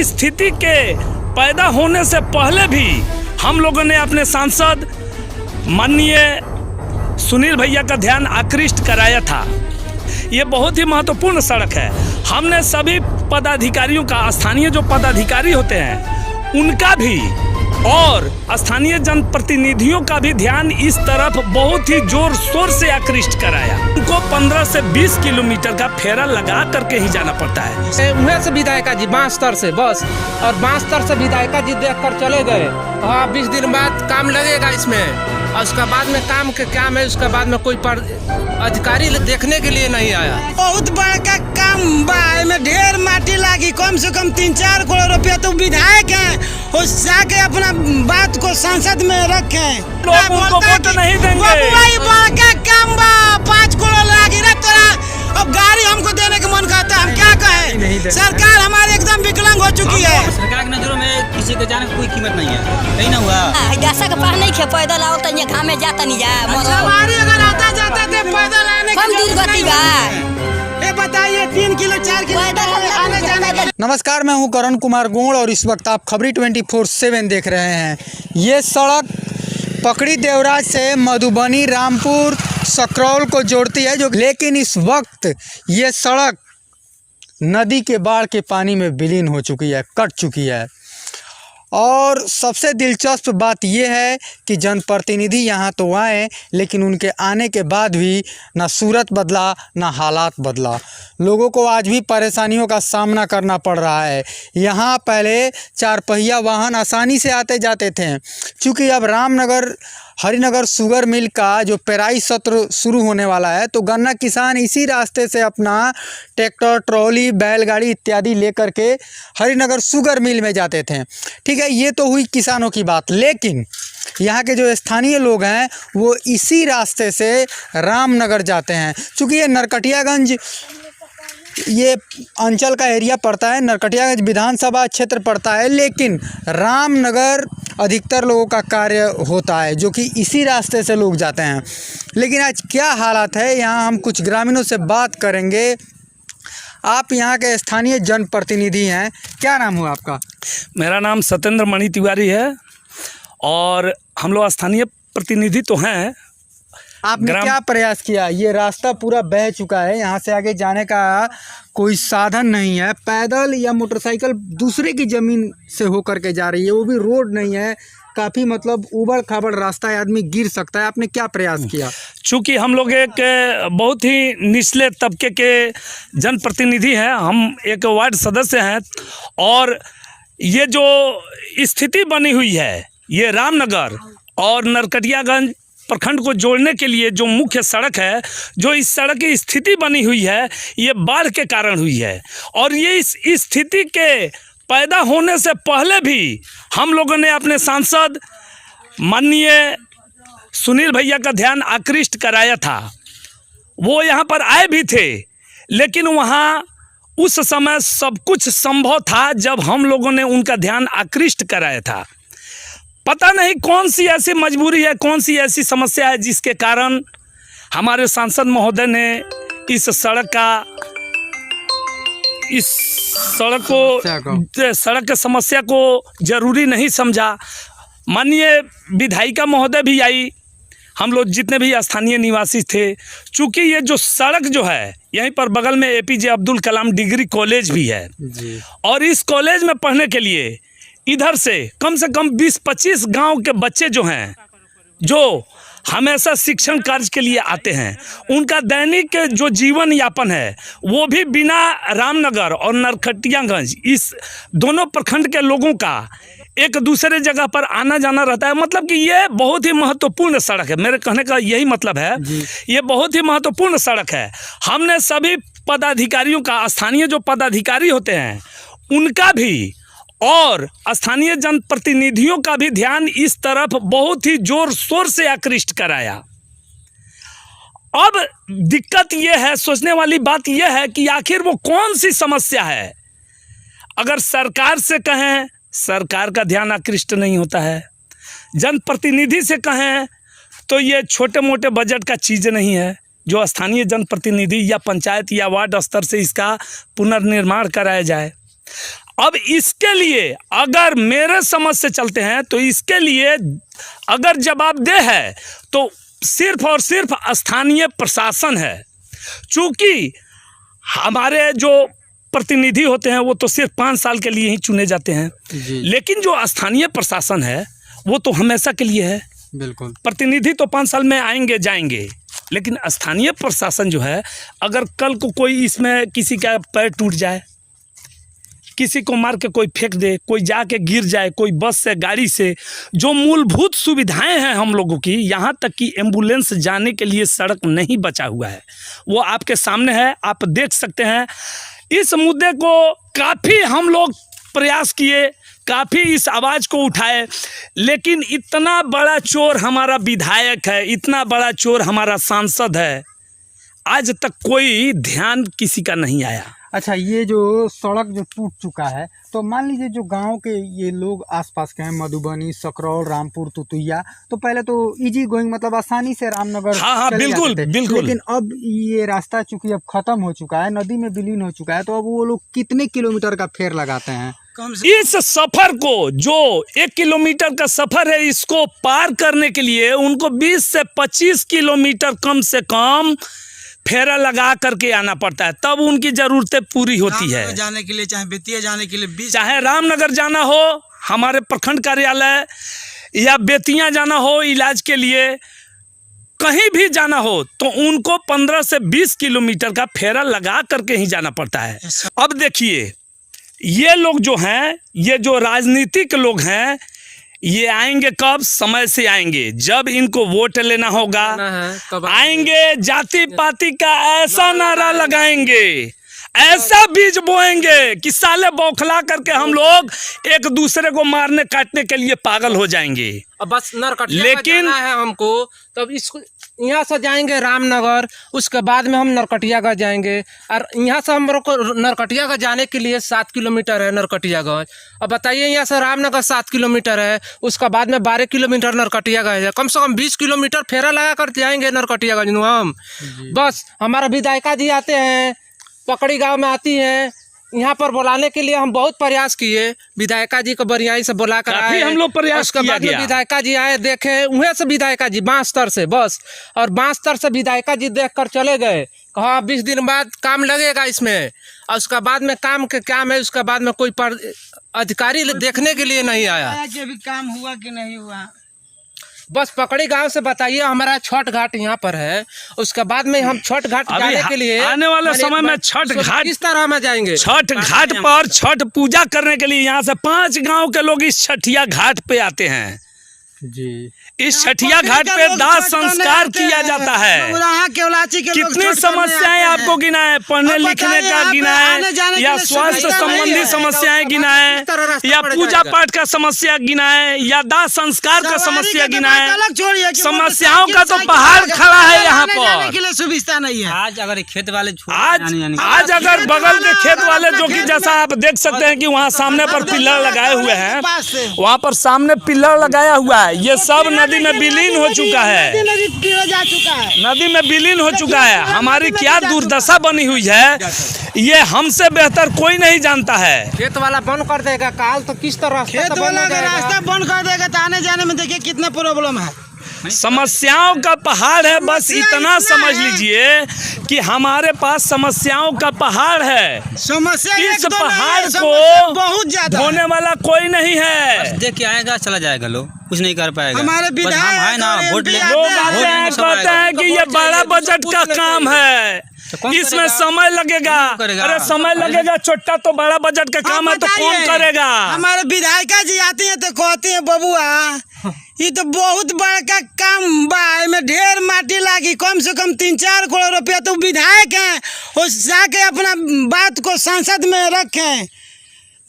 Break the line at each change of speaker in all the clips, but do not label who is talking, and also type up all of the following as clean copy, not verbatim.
स्थिति के पैदा होने से पहले भी हम लोगों ने अपने सांसद माननीय सुनील भैया का ध्यान आकृष्ट कराया था। ये बहुत ही महत्वपूर्ण सड़क है। हमने सभी पदाधिकारियों का, स्थानीय जो पदाधिकारी होते हैं उनका भी और स्थानीय जनप्रतिनिधियों का भी ध्यान इस तरफ बहुत ही जोर शोर से आकृष्ट कराया। उनको 15 से 20 किलोमीटर का फेरा लगा करके ही जाना पड़ता है।
उन्हें से विधायिका जी बांसतर से बस, और बांसतर से विधायिका जी देख कर चले गए। हाँ, 20 दिन बाद काम लगेगा इसमें, और उसका बाद में काम के क्या है, उसका बाद में कोई अधिकारी देखने के लिए नहीं आया।
बहुत बड़का काम बा, में ढेर माटी लागी, कम से कम 3-4 करोड़ रुपया। तो विधायक है, वो जाके अपना बात को संसद में रखे।
लोग उनको वोट नहीं देंगे।
बड़का काम बा, 5 करोड़ लागी रे तोरा। अब गाड़ी हमको देने का मन करता है, हम क्या कहें? सरकार हमारी एकदम विकलांग हो चुकी है।
सरकार की नजरों में किसी के जाने की कोई कीमत नहीं है। नहीं ना हुआ
दशा के पास नहीं खे, पैदल आओ तो घाम में जाता नहीं जा।
सवारी अगर आता जाते थे पैदल आने
कम दूर गति बा।
ये बताइए 3 किलो 4 किलो आने जाने।
नमस्कार, मैं हूं करण कुमार गोड़ और इस वक्त आप खबरी 24/7 देख रहे हैं। ये सड़क पकड़ी देवराज से मधुबनी, रामपुर, सकरौल को जोड़ती है लेकिन इस वक्त ये सड़क नदी के बाढ़ के पानी में विलीन हो चुकी है, कट चुकी है। और सबसे दिलचस्प बात यह है कि जनप्रतिनिधि यहाँ तो आए, लेकिन उनके आने के बाद भी ना सूरत बदला ना हालात बदला। लोगों को आज भी परेशानियों का सामना करना पड़ रहा है। यहाँ पहले 4 पहिया वाहन आसानी से आते जाते थे। चूँकि अब रामनगर हरिनगर शुगर मिल का जो पेराई सत्र शुरू होने वाला है, तो गन्ना किसान इसी रास्ते से अपना ट्रैक्टर, ट्रॉली, बैलगाड़ी इत्यादि लेकर के हरिनगर शुगर मिल में जाते थे। ठीक है, ये तो हुई किसानों की बात। लेकिन यहाँ के जो स्थानीय लोग हैं वो इसी रास्ते से रामनगर जाते हैं। चूँकि ये नरकटियागंज ये अंचल का एरिया पड़ता है, नरकटियागंज विधानसभा क्षेत्र पड़ता है, लेकिन रामनगर अधिकतर लोगों का कार्य होता है, जो कि इसी रास्ते से लोग जाते हैं। लेकिन आज क्या हालात है, यहाँ हम कुछ ग्रामीणों से बात करेंगे। आप यहाँ के स्थानीय जनप्रतिनिधि हैं, क्या नाम हुआ आपका?
मेरा नाम सत्येंद्र मणि तिवारी है और हम लोग स्थानीय प्रतिनिधि तो हैं।
आपने क्या प्रयास किया? ये रास्ता पूरा बह चुका है, यहाँ से आगे जाने का कोई साधन नहीं है। पैदल या मोटरसाइकिल दूसरे की ज़मीन से होकर के जा रही है, वो भी रोड नहीं है, काफ़ी मतलब उबड़ खाबड़ रास्ता है, आदमी गिर सकता है। आपने क्या प्रयास किया?
चूँकि हम लोग एक बहुत ही निचले तबके के जनप्रतिनिधि हैं, हम एक वार्ड सदस्य हैं, और ये जो स्थिति बनी हुई है, ये रामनगर और नरकटियागंज प्रखंड को जोड़ने के लिए जो मुख्य सड़क है, जो इस सड़क की स्थिति बनी हुई है, ये बाढ़ के कारण हुई है। और ये इस स्थिति के पैदा होने से पहले भी हम लोगों ने अपने सांसद माननीय सुनील भैया का ध्यान आकृष्ट कराया था। वो यहाँ पर आए भी थे, लेकिन वहाँ उस समय सब कुछ संभव था जब हम लोगों ने उनका ध्यान आकृष्ट कराया था। पता नहीं कौन सी ऐसी मजबूरी है, कौन सी ऐसी समस्या है जिसके कारण हमारे सांसद महोदय ने इस सड़क के समस्या को जरूरी नहीं समझा। माननीय विधायिका महोदय भी आई, हम लोग जितने भी स्थानीय निवासी थे। चूँकि ये जो सड़क जो है, यहीं पर बगल में APJ Abdul Kalam degree college भी है जी। और इस कॉलेज में पढ़ने के लिए इधर से कम 20-25 गांव के बच्चे जो हैं, जो हमेशा शिक्षण कार्य के लिए आते हैं, उनका दैनिक जो जीवन यापन है वो भी बिना रामनगर और नरकटियागंज इस दोनों प्रखंड के लोगों का एक दूसरे जगह पर आना जाना रहता है। मतलब कि ये बहुत ही महत्वपूर्ण सड़क है। मेरे कहने का यही मतलब है, ये बहुत ही महत्वपूर्ण सड़क है। हमने सभी पदाधिकारियों का, स्थानीय जो पदाधिकारी होते हैं उनका भी और स्थानीय जनप्रतिनिधियों का भी ध्यान इस तरफ बहुत ही जोर शोर से आकृष्ट कराया। अब दिक्कत यह है, सोचने वाली बात यह है कि आखिर वो कौन सी समस्या है। अगर सरकार से कहें, सरकार का ध्यान आकृष्ट नहीं होता है। जनप्रतिनिधि से कहें तो ये छोटे मोटे बजट का चीज़ नहीं है जो स्थानीय जनप्रतिनिधि या पंचायत या वार्ड स्तर से इसका पुनर्निर्माण कराया जाए। अब इसके लिए अगर मेरे समझ से चलते हैं तो इसके लिए अगर जवाबदेह है तो सिर्फ और सिर्फ स्थानीय प्रशासन है। चूँकि हमारे जो प्रतिनिधि होते हैं वो तो सिर्फ 5 साल के लिए ही चुने जाते हैं, लेकिन जो स्थानीय प्रशासन है वो तो हमेशा के लिए है।
बिल्कुल,
प्रतिनिधि तो 5 साल में आएंगे जाएंगे, लेकिन स्थानीय प्रशासन जो है, अगर कल को कोई इसमें किसी का पैर टूट जाए, किसी को मार के कोई फेंक दे, कोई जाके गिर जाए, कोई बस से गाड़ी से, जो मूलभूत सुविधाएं हैं हम लोगों की, यहाँ तक कि एम्बुलेंस जाने के लिए सड़क नहीं बचा हुआ है, वो आपके सामने है, आप देख सकते हैं। इस मुद्दे को काफ़ी हम लोग प्रयास किए, काफ़ी इस आवाज़ को उठाए, लेकिन इतना बड़ा चोर हमारा विधायक है, इतना बड़ा चोर हमारा सांसद है, आज तक कोई ध्यान किसी का नहीं आया।
अच्छा, ये जो सड़क जो टूट चुका है, तो मान लीजिए जो गांव के ये लोग आसपास के हैं, मधुबनी, सकरौल, रामपुर, तुतुइया, तो पहले तो इजी गोइंग मतलब आसानी से रामनगर
हाँ
चले
बिल्कुल
जाते थे।
बिल्कुल।
लेकिन अब ये रास्ता चूंकि अब खत्म हो चुका है, नदी में विलीन हो चुका है, तो अब वो लोग कितने किलोमीटर का फेर लगाते हैं?
इस सफर को, जो 1 किलोमीटर का सफर है, इसको पार करने के लिए उनको 20 से 25 किलोमीटर कम से कम फेरा लगा करके आना पड़ता है, तब उनकी ज़रूरतें पूरी होती है।
जाने के लिए, चाहे बेतिया जाने के लिए,
चाहे रामनगर जाना हो हमारे प्रखंड कार्यालय, या बेतिया जाना हो इलाज के लिए, कहीं भी जाना हो तो उनको 15 से 20 किलोमीटर का फेरा लगा करके ही जाना पड़ता है। अब देखिए, ये लोग जो हैं, ये जो राजनीतिक लोग हैं, ये आएंगे कब? समय से आएंगे, जब इनको वोट लेना होगा आएंगे, जाति पाति का ऐसा नारा लगाएंगे, ऐसा बीज बोएंगे कि साले बौखला करके हम लोग एक दूसरे को मारने काटने के लिए पागल हो जाएंगे।
अब बस नरकटिया
लेकिन
जाना है हमको, तब इसको यहाँ से जाएंगे रामनगर, उसके बाद में हम नरकटियागंज जाएंगे, और यहाँ से हम लोग को नरकटियागंज जाने के लिए 7 किलोमीटर है नरकटियागंज। अब बताइए, यहाँ से रामनगर 7 किलोमीटर है, उसका बाद में 12 किलोमीटर नरकटियागंज है, कम से कम 20 किलोमीटर फेरा लगा कर जाएंगे नरकटियागंज हम। बस हमारा विधायिका जी आते हैं, पकड़ी गाँव में आती हैं, यहाँ पर बुलाने के लिए हम बहुत प्रयास किए, विधायिका जी को बरियाई से बुला कर आए,
हम लोग प्रयास
उसके बाद में विधायिका जी आए, देखे उन्हें से विधायिका जी बांसतर से बस, और बांसतर से विधायिका जी देखकर चले गए, कहा 20 दिन बाद काम लगेगा इसमें, और उसका बाद में काम के क्या है, उसके बाद में कोई अधिकारी देखने के लिए नहीं आया
कि अभी काम हुआ कि नहीं हुआ।
बस पकड़ी गांव से बताइए, हमारा छठ घाट यहाँ पर है, उसके बाद में हम छठ घाट जाने के लिए
आने वाले समय में छठ घाट
किस तरह में जाएंगे,
छठ घाट पर छठ पूजा करने के लिए यहाँ से 5 गांव के लोग इस छठिया घाट पे आते हैं
जी।
इस छठिया घाट पे दाह संस्कार किया जाता है। कितनी समस्याएं आपको गिनाएं, पढ़ने लिखने का गिनाएं, या स्वास्थ्य संबंधी समस्याएं गिनाएं, या पूजा पाठ का समस्या गिनाएं, या दाह संस्कार का समस्या गिनाएं, समस्याओं का तो पहाड़ खड़ा है यहाँ पर।
सुविधा नहीं है।
आज अगर खेत वाले
आज अगर बगल के खेत वाले, जो कि जैसा आप देख सकते हैं कि वहाँ सामने पर पिलर लगाए हुए हैं, वहाँ पर सामने पिलर लगाया हुआ है, ये सब नदी में विलीन हो चुका है, नदी में विलीन हो चुका है। हमारी क्या दुर्दशा बनी हुई है, ये हमसे बेहतर कोई नहीं जानता है।
खेत वाला बंद कर देगा काल, तो किस तरह
खेत वाला का रास्ता बंद कर देगा तो आने जाने में देखिए कितना प्रॉब्लम है।
समस्याओं का पहाड़ है, बस इतना समझ लीजिए कि हमारे पास समस्याओं का पहाड़ है।
समस्या
इस पहाड़ को
बहुत ज्यादा
धोने वाला कोई नहीं है।
देख के आएगा चला जाएगा, लोग कुछ नहीं कर पाएगा।
हमारे
बस हम है ना, वोट ले
लोग आते हैं, कहते हैं कि ये बड़ा बजट का काम है, इसमें समय लगेगा। अरे समय लगेगा, छोटा तो बड़ा बजट का काम है, तो कौन करेगा?
हमारे विधायिका जी आती हैं तो कहती हैं, बबुआ ये तो बहुत बड़का काम बा, में ढेर माटी लागी, कम से कम 3-4 करोड़ रुपया। तो विधायक हैं, वो जाके अपना बात को संसद में रखें,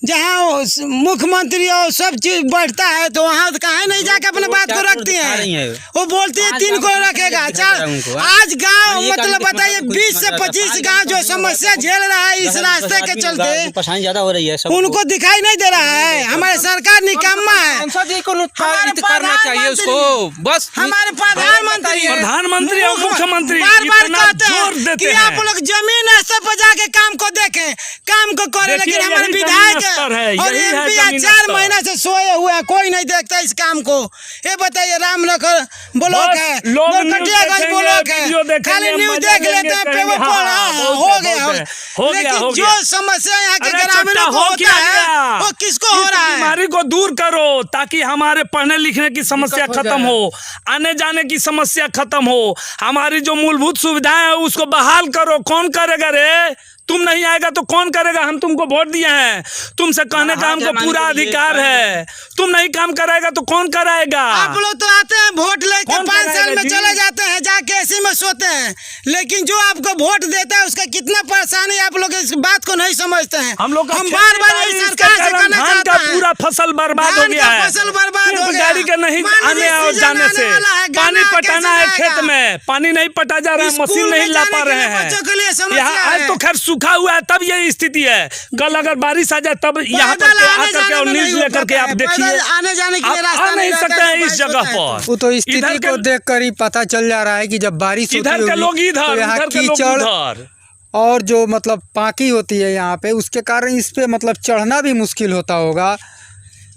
जहाँ मुख्यमंत्री और सब चीज बैठता है, तो वहाँ कहाँ नहीं जाके अपने बात को रखती हैं। वो बोलती है 3 करोड़ रखेगा। आज गांव मतलब बताइए 20 से 25 गांव जो समस्या झेल रहा है इस रास्ते के चलते,
परेशानी ज्यादा हो रही है,
उनको दिखाई नहीं दे रहा है। हमारे सरकार निकम्मा है,
करना चाहिए उसको। बस
हमारे प्रधानमंत्री
और मुख्यमंत्री
बार-बार कहते
जोर
हैं
देते
कि
हैं
आप लोग जमीन स्तर पर जाके काम को देखें, काम को करें, लेकिन हमारे विधायक
अस्तर है,
और
यही है
MP
जमीन
4
अस्तर।
महीना से सोए हुए हैं, कोई नहीं देखता इस काम को। ये बताइए रामनगर ब्लॉक
बस
है,
लोग न्यूज़
नरकटियागंज
देखेंगे,
ब्लॉक है,
वीडियो देखेंगे,
खाली न्यूज
मजा
देख लेते हैं,
लेंगे,
पेपर
कहेंगे,
पढ़ा
हाँ, बहुत
हो
है,
गया
बहुत है। हो गया,
लेकिन
हो
जो
गया।
समस्या यहाँ के
अरे
ग्रामीणों
चट्टा
को
हो
होता
क्या
है
गया?
वो किसको हो
इस
रहा है?
बीमारी को दूर करो ताकि हमारे पढ़ने लिखने की समस्या
दिक्कत हो
खत्म
जाए।
हो, आने जाने की समस्या खत्म हो, हमारी जो मूलभूत सुविधाएं हैं उसको बहाल करो। कौन करेगा रे? तुम नहीं आएगा तो कौन करेगा? हम तुमको वोट दिए हैं, तुमसे कहने का हमको पूरा अधिकार है। तुम नहीं काम कराएगा तो कौन कराएगा?
आप लोग तो आते हैं वोट लेके
कौन
5 साल
कराएगा
में
जी?
चले जाते हैं, जाके ऐसी में सोते हैं, लेकिन जो आपको वोट देता है उसका कितना परेशानी आप लोग इस बात को नहीं समझते हैं।
हम लोग का
हम
खेती
बार बार
बाड़ी
इस
इसके
सरकार से
कारण
कहना
धान का
चाहते हैं,
पूरा फसल बर्बाद हो
धान
गया
का
है।
फसल बर्बाद
सिर्फ
हो गया।
गाड़ी के नहीं
मान लीजिए
आने और
सीजन
जाने
आने
से
वाला है,
पानी
गन्ना
पटाना
कैसे
है
जाएगा?
खेत में, पानी नहीं पटा जा रहा है,
स्कूल
मशीन
में
नहीं ला
जाने
पा
के
रहे
लिए बच्चों के लिए
हैं।
समस्या
यहाँ आज
है।
तो खैर सूखा हुआ है तब ये स्थिति है। कल अगर बारिश आ जाए तब यहाँ पर
पैदल आने
आकर के
जाने
और
में
न्यूज
नहीं हो
लेकर के
पाता
आप
है,
देखिए,
पैदल आने जाने के लिए
आप
रास्ता
आ नहीं
रहता
सकते
है,
हैं इस
बारिश
जगह
होता है।
पर।
वो तो
इधर
स्थिति
के-
को देखकर ही पता चल जा रहा है कि जब बारिश होती
इधर के
होगी
लोग इधर,
तो यहाँ
उधर के लोग
कीचड़
उधर।
और जो मतलब पाकी होती है यहाँ पे, उसके कारण इस पे मतलब चढ़ना भी मुश्किल होता होगा।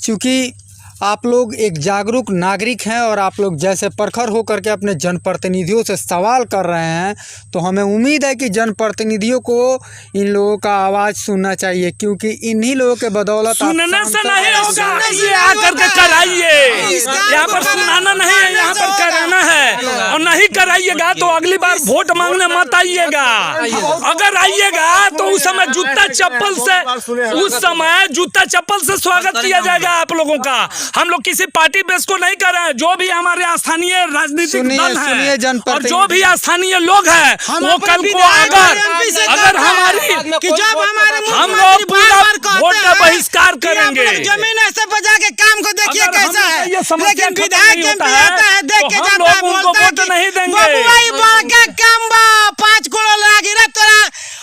क्योंकि आप लोग एक जागरूक नागरिक हैं और आप लोग जैसे प्रखर होकर के अपने जनप्रतिनिधियों से सवाल कर रहे हैं, तो हमें उम्मीद है कि जनप्रतिनिधियों को इन लोगों का आवाज़ सुनना चाहिए, क्योंकि इन्हीं लोगों के बदौलत आप
सुनने से
सांसद
नहीं
हैं।
होगा,
सुनने से
ये
नहीं
आकर के
होगा।
कराइए।
इस काम
यहाँ
को
पर सुनाना नहीं है, यहाँ पर
होगा।
कराना है। और नहीं कराइएगा तो अगली बार वोट मांगने मत आइएगा। अगर आइएगा तो उस समय जूता चप्पल से स्वागत किया जाएगा आप लोगों का। हम लोग किसी पार्टी बेस को नहीं कर रहे हैं। जो भी हमारे स्थानीय राजनीतिक
सुनिए,
दल
सुनिए
है
जनप्रतिनिधि।
और जो भी स्थानीय लोग हैं
हम
वो
अपने
कल को
विधायक और MP से
अगर
कहते हैं
हमारी
कि जब हमारे
हम
मुख्यमंत्री
लोग पूरा
बार-बार कहते
वोट का
हैं
बहिष्कार
कि आप
करेंगे।
लोग जमीन ऐसे बजा के काम को देखिए
अगर हम
कैसा
लोग का
है,
ये समस्या
लेकिन
खत्म
विधायक
नहीं
MP
होता है,
आता है, देख
तो
के
हम
जाता है,
लोग उनको
बोलता है
वोट
कि
नहीं देंगे।
बबुआ ये बड़का काम बा, 5 करोड़ लागी रे तोरा।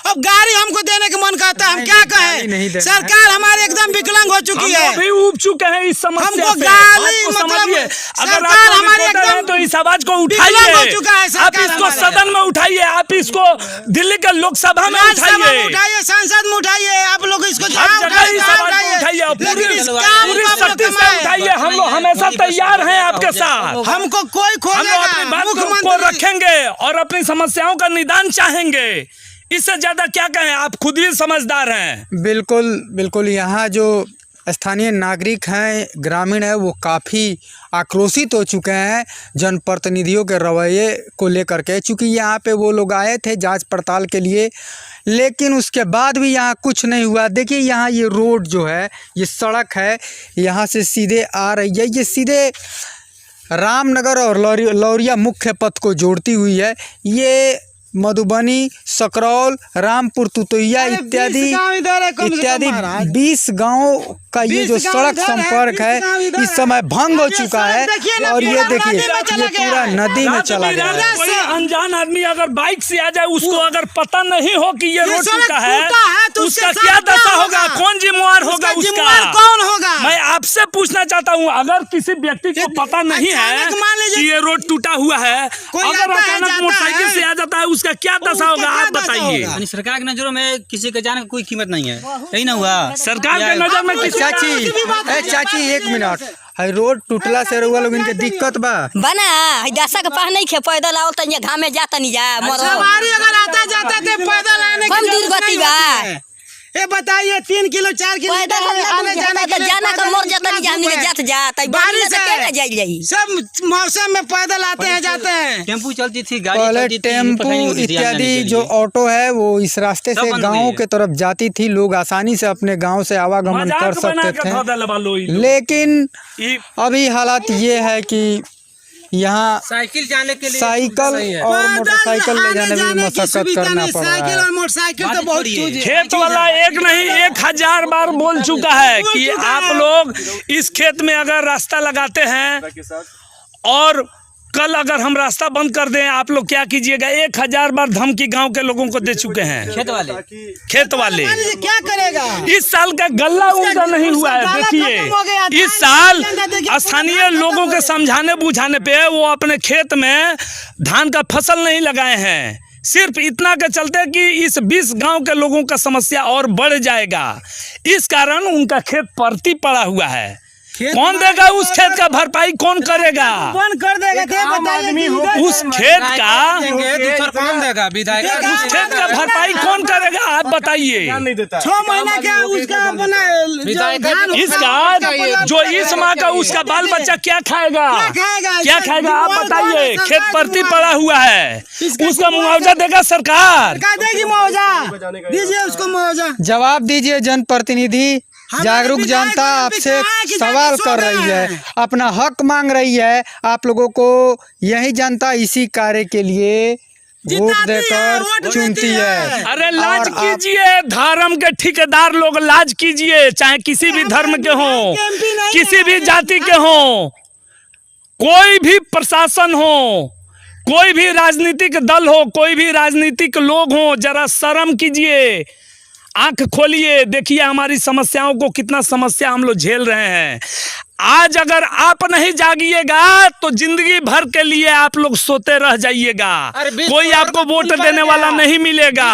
अब गाड़ी हमको देने का मन करता है, हम क्या
नहीं
कहें?
देना है।
सरकार हमारी एकदम विकलांग हो चुकी है।
हम भी उब चुके हैं इस समस्या
हमको
से।
गाली
बात को
मतलब
समझिए। अगर
सरकार
आप
हमारी
रिपोर्टर हैं
एकदम
तो इस आवाज को
विकलांग हो चुका है
उठाइए।
सरकार
आप इसको
हमारा।
सदन में उठाइए, आप इसको दिल्ली के लोकसभा में
राज्यसभा में
उठाइए,
उठाइए, संसद में उठाइए, आप लोग इसको
हर
जहाँ
जगह
उठाइए,
इस
तहाँ
आवाज को उठाइए और
लेकिन इस
पूरी
काम
पूरी
को आप लोग
शक्ति से
कमाएं।
उठाइए। हम लोग हमेशा तैयार हैं आपके साथ।
हमको कोई
हम लोग अपनी
खोजेगा
बात को
मुख्यमंत्री
रखेंगे और अपनी समस्याओं का निदान चाहेंगे। इससे ज्यादा क्या कहें, आप खुद भी समझदार हैं।
बिल्कुल बिल्कुल। यहाँ जो स्थानीय नागरिक हैं, ग्रामीण है, वो काफ़ी आक्रोशित हो चुके हैं जनप्रतिनिधियों के रवैये को लेकर के। चूँकि यहाँ पे वो लोग आए थे जांच पड़ताल के लिए, लेकिन उसके बाद भी यहाँ कुछ नहीं हुआ। देखिए यहाँ ये रोड जो है, ये सड़क है, यहाँ से सीधे आ रही है, ये सीधे रामनगर और लौरिया मुख्य पथ को जोड़ती हुई है। ये मधुबनी, सकरौल, रामपुर, तुतैया
अरे 20 गाँव इधर है, कम से कम
इत्यादि
महाराज।
20 गाँव का ये
20
जो
गाँव
सड़क
इधर है,
संपर्क
20 गाँव
है
इधर
इस
है।
समय भंग हो
अब ये
चुका
सड़क
है।
देखिए ना,
और ये
पूरा
देखिए
नदी में चला
ये
गया
पूरा
है।
नदी में चला गया है।
कोई अनजान आदमी अगर बाइक से आ जाए, उसको अगर पता नहीं हो कि ये रोड
सड़क
टूटा है
टूटा है तो
उसका
उसके
क्या
साथ
दशा
क्या
होगा?
होगा?
कौन जिम्मेवार होगा उसका?
जिम्मेवार कौन होगा?
मैं आपसे पूछना चाहता हूँ, अगर किसी व्यक्ति को पता नहीं है
अचानक मान लीजिए
कि ये रोड टूटा हुआ है,
कोई
अगर
आता है,
अचानक
जाता
मोटरसाइकिल
है,
से आ जाता है, उसका क्या दशा
उसका
होगा?
क्या
आप
दशा
बताइए।
होगा?
यानी सरकार की नजरों में किसी के जाने की कोई कीमत नहीं है, यही ना हुआ?
सरकार के नजर में किसी
चाची एक मिनट, है रोड टूटला से रउआ लोग इनके दिक्कत बा?
बना है दशा के पास नहीं खे पैदल आओ तनिया घाम में जाता नहीं जा मरो
सवारी अगर आता जाता थे पैदल आने
कम
की
दूर
जरूरत
गति
नहीं
बा।
होती है। ये बताइए 3 किलो 4 किलो
पैदल
आने जाने के लिए
जाना का
पैदल
मर जाता नहीं
इतना
जाने के
धूप है।
जात जाता है
बारिश
बारिश से
है।
केना जाई जाई
सब मौसम में पैदल आते हैं जाते हैं।
टेम्पू चलती थी, गाड़ी
पहले
चलती थी,
टेम्पू
परेशानी होती थी आने जाने
इत्यादि
के
जो
लिए।
ऑटो है वो इस रास्ते
सब
से
बंद हो
गाँव
गई है।
के तरफ जाती थी, लोग आसानी से अपने गांव से आवागमन कर
मजाक बना
सकते
के धो
थे।
देले बा लोग।
लेकिन
ई
अभी हालात ये है कि यहाँ
साइकिल जाने के लिए
साइकिल
नहीं है।
और
पैदल
मोटरसाइकिल ले
आने
जाने में
की
मशक्कत
सुविधा
करना
नहीं,
पड़ रहा
साइकिल
है।
और मोटरसाइकिल तो बहुत चीज है।
खेत वाला एक नहीं 1000 बार बोल चुका है
बोल
कि
चुका
आप
है।
लोग इस खेत में अगर रास्ता लगाते हैं और कल अगर हम रास्ता बंद कर दें, आप लोग क्या कीजिएगा? 1000 बार धमकी गांव के लोगों को दे चुके हैं
खेत वाले
खेत वाले।
मान लीजिए क्या करेगा?
इस साल का गल्ला उनका नहीं हुआ है।
गल्ला
देखिए
खत्म हो गया,
इस
धान
साल
नहीं चलता, देखिए,
स्थानीय
धान खत्म
लोगों
हो
के
गया।
समझाने बुझाने पे वो अपने खेत में धान का फसल नहीं लगाए हैं, सिर्फ इतना के चलते कि इस 20 गांव के लोगों का समस्या और बढ़ जाएगा। इस कारण उनका खेत परती पड़ा हुआ है। कौन देगा उस खेत का भरपाई, कौन करेगा?
बंद कर देगा थे, बताइए
उस खेत का
दूसरा कौन देगा? विधायक
उस खेत का भरपाई कौन करेगा, आप बताइए।
6 महीना क्या उसका अपना
इसका जो इस माह का उसका बाल बच्चा क्या खाएगा, क्या खाएगा आप बताइए। खेत परती पड़ा हुआ है, उसका मुआवजा देगा सरकार।
देगी मुआवजा, दीजिए उसको मुआवजा।
जवाब दीजिए जनप्रतिनिधि। जागरूक जनता आपसे सवाल कर रही है, अपना हक मांग रही है। आप लोगों को यही जनता इसी कार्य के लिए वोट देकर चुनती है।
अरे लाज कीजिए, धर्म के ठेकेदार लोग लाज कीजिए, चाहे किसी भी धर्म के हों, किसी भी जाति के हों, कोई भी प्रशासन हो, कोई भी राजनीतिक दल हो, कोई भी राजनीतिक लोग हो, जरा शर्म कीजिए, आंख खोलिए, देखिए हमारी समस्याओं को, कितना समस्या हम लोग झेल रहे हैं। आज अगर आप नहीं जागिएगा तो जिंदगी भर के लिए आप लोग सोते रह जाइएगा। कोई आपको वोट देने वाला नहीं मिलेगा।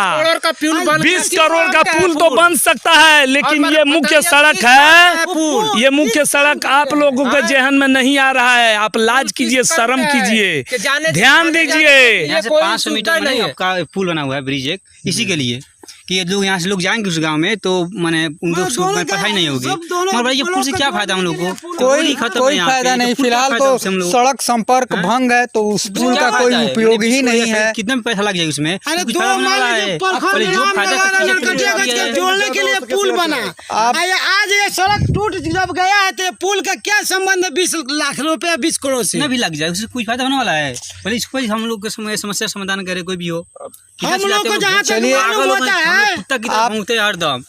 20 करोड़ का पुल तो बन सकता है, लेकिन ये मुख्य सड़क है, ये मुख्य सड़क आप लोगों के जहन में नहीं आ रहा है। आप लाज कीजिए, शर्म कीजिए, ध्यान दीजिए।
यहाँ से 500 मीटर में आपका पुल बना हुआ है, ब्रिज एक, इसी के लिए कि ये लोग यहाँ से लोग जाएंगे उस गांव में तो मैंने उन लोग को पढ़ाई नहीं होगी। मगर भाई ये पुल से क्या फायदा हम लोग को?
कोई फायदा नहीं। फिलहाल तो सड़क संपर्क भंग है, तो उस पुल का कोई उपयोग ही नहीं है।
कितना पैसा लग जाएगा उसमें? कुछ
जोड़ने के लिए पुल बना, आज ये सड़क टूट जब गया है तो पुल का क्या संबंध है 20 लाख रुपया 20 करोड़ से?
भी लग जाए, उससे कुछ फायदा होने वाला है? पहले इसको हम लोग समस्या समाधान करे, कोई भी हो।
हम लोग को जहाँ तक मालूम होता है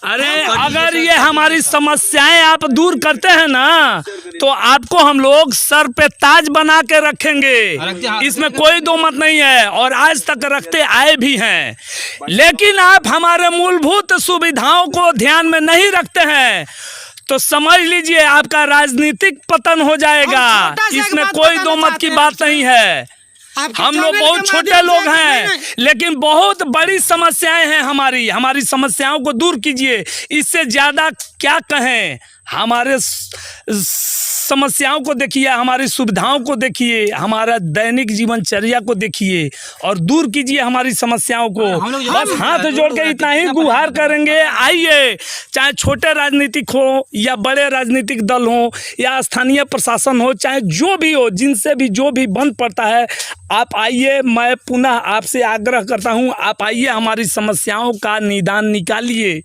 अरे अगर ये हमारी समस्याएं आप दूर करते हैं ना, तो आपको हम लोग सर पे ताज बना के रखेंगे, इसमें कोई दो मत नहीं है, और आज तक रखते आए भी हैं। लेकिन आप हमारे मूलभूत सुविधाओं को ध्यान में नहीं रखते हैं तो समझ लीजिए आपका राजनीतिक पतन हो जाएगा। इसमें कोई दो मत की बात नहीं है। हम लोग बहुत छोटे लोग हैं, लेकिन बहुत बड़ी समस्याएं हैं हमारी समस्याओं को दूर कीजिए। इससे ज्यादा क्या कहें? हमारे समस्याओं को देखिए, हमारी सुविधाओं को देखिए, हमारा दैनिक जीवनचर्या को देखिए और दूर कीजिए हमारी समस्याओं को। बस हाथ जोड़ के इतना ही गुहार करेंगे। आइए, चाहे छोटे राजनीतिक हो या बड़े राजनीतिक दल हो या स्थानीय प्रशासन हो, चाहे जो भी हो, जिनसे भी जो भी बन पड़ता है, आप आइए। मैं पुनः आपसे आग्रह करता हूं, आप आइए, हमारी समस्याओं का निदान निकालिए।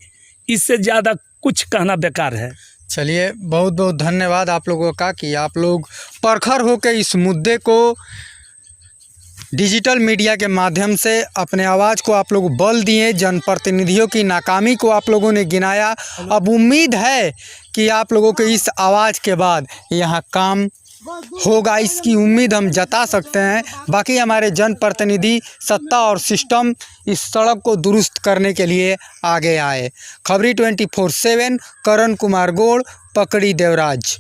इससे ज़्यादा कुछ कहना बेकार है।
चलिए, बहुत बहुत धन्यवाद आप लोगों का कि आप लोग परखर होकर इस मुद्दे को डिजिटल मीडिया के माध्यम से अपने आवाज़ को आप लोग बल दिए। जनप्रतिनिधियों की नाकामी को आप लोगों ने गिनाया। अब उम्मीद है कि आप लोगों के इस आवाज़ के बाद यहाँ काम होगा, इसकी उम्मीद हम जता सकते हैं। बाकी हमारे जनप्रतिनिधि, सत्ता और सिस्टम इस सड़क को दुरुस्त करने के लिए आगे आए। खबरी 24/7, करण कुमार गोड़, पकड़ी देवराज।